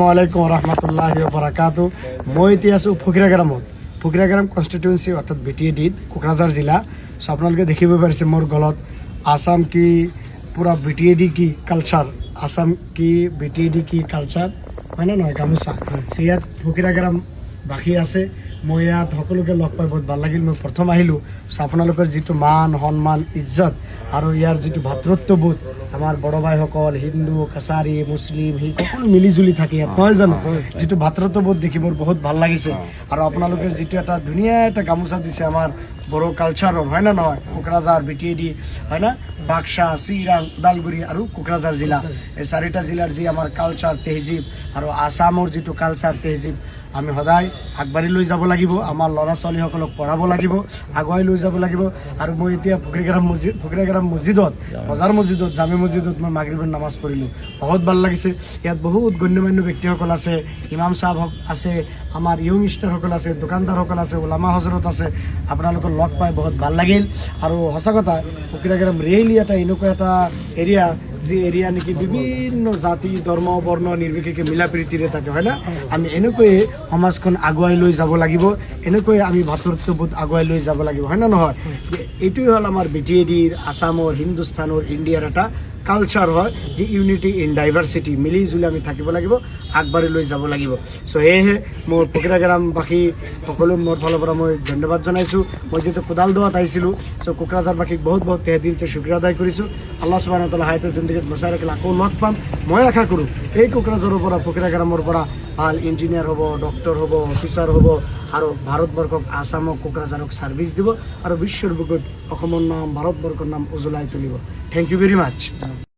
আসসালামু ৰহমতুল্লাহি বাৰাকাতু। মই এতিয়া আছোঁ ফকিৰাগ্ৰাম কনষ্টিটুৱেঞ্চি অৰ্থাৎ BTAD কোকৰাঝাৰ জিলা। চ' আপোনালোকে দেখিব পাৰিছে মোৰ গলত আসাম কি পুৰা BTAD কি কালচাৰ, আসাম কি BTAD কি কালচাৰ, হয় নে নহয়, গামোচা। চ' ইয়াত ফকিৰাগ্ৰাম বাসী আছে। মই ইয়াত সকলোকে লগ পাই বহুত ভাল লাগিল। মই প্ৰথম আহিলোঁ। চ' আপোনালোকৰ যিটো মান সন্মান ইজ্জত আৰু ইয়াৰ যিটো ভাতৃত্ববোধ, আমাৰ বড় ভাইসকল হিন্দু কাছাৰী মুছলিম শিখ সকলো মিলিজুলি থাকে ইয়াত, নহয় জানো। যিটো ভাতৃত্ববোধ দেখি মোৰ বহুত ভাল লাগিছে। আৰু আপোনালোকে যিটো এটা ধুনীয়া এটা গামোচা দিছে আমাৰ বড়ো কালচাৰৰ, হয় না নহয়, কোকৰাঝাৰ BTAD, হয় না, বাক্সা, চিৰাং, ওদালগুৰি আৰু কোকৰাঝাৰ জিলা, এই চাৰিটা জিলাৰ যি আমাৰ কালচাৰ তেহজিব আৰু আসামৰ যিটো কালচাৰ তেহজিব আমি সদায় আগবাঢ়ি লৈ যাব লাগিব। আমাৰ ল'ৰা ছোৱালীসকলক পঢ়াব লাগিব, আগুৱাই লৈ যাব লাগিব। আৰু মই এতিয়া ফকিৰাগ্ৰাম মছজিদত, বজাৰ মছজিদত, জামে মছজিদত মই মাগৰিবৰ নামাজ পঢ়িলোঁ। বহুত ভাল লাগিছে। ইয়াত বহুত গণ্যমান্য ব্যক্তিসকল আছে, ইমাম চাহাব আছে, আমাৰ য়ংষ্টাৰসকল আছে, দোকানদাৰসকল আছে, ওলামা হজৰত আছে। আপোনালোকক লগ পাই বহুত ভাল লাগিল। আৰু সঁচা কথা, ফকিৰাগ্ৰাম ৰিয়েলি এটা এনেকুৱা এটা এৰিয়া, যি এৰিয়া নেকি বিভিন্ন জাতি ধৰ্ম বৰ্ণ নিৰ্বিশেষে মিলা প্ৰীতিৰে থাকে, হয় না। আমি এনেকৈয়ে সমাজখন আগুৱাই লৈ যাব লাগিব, এনেকৈয়ে আমি ভাতৃত্ববোধ আগুৱাই লৈ যাব লাগিব, হয় না নহয়। এইটোৱে হ'ল আমাৰ BTADৰ, আসামৰ, হিন্দুস্তানৰ, ইণ্ডিয়াৰ এটা কালচাৰ হয়, যি ইউনিটি ইন ডাইভাৰ্চিটি, মিলি জুলি আমি থাকিব লাগিব, আগবাঢ়ি লৈ যাব লাগিব। চ' সেয়েহে মোৰ ফকিৰাগ্ৰামবাসী সকলো মোৰ ফালৰ পৰা মই ধন্যবাদ জনাইছোঁ। মই যিহেতু কোদালদোৱাত আহিছিলোঁ, চ' কোকৰাঝাৰবাসীক বহুত বহুত তেহদিলছে শুক্ৰিয়া আদায় কৰিছোঁ। আল্লাহ সুবহানাহু ওয়া তাআলা হায়াতে জিন্দগীত বচাই ৰাখিলে আকৌ লগ পাম। মই আশা কৰোঁ এই কোকৰাঝাৰৰ পৰা, ফকিৰাগ্ৰামৰ পৰা ভাল ইঞ্জিনিয়াৰ হ'ব, ডক্টৰ হ'ব, অফিচাৰ হ'ব, আৰু ভাৰতবৰ্ষক আসামক কোকৰাঝাৰক ছাৰ্ভিচ দিব, আৰু বিশ্বৰ বুকুত অসমৰ নাম, ভাৰতবৰ্ষৰ নাম উজ্বলাই তুলিব। Thank you very much.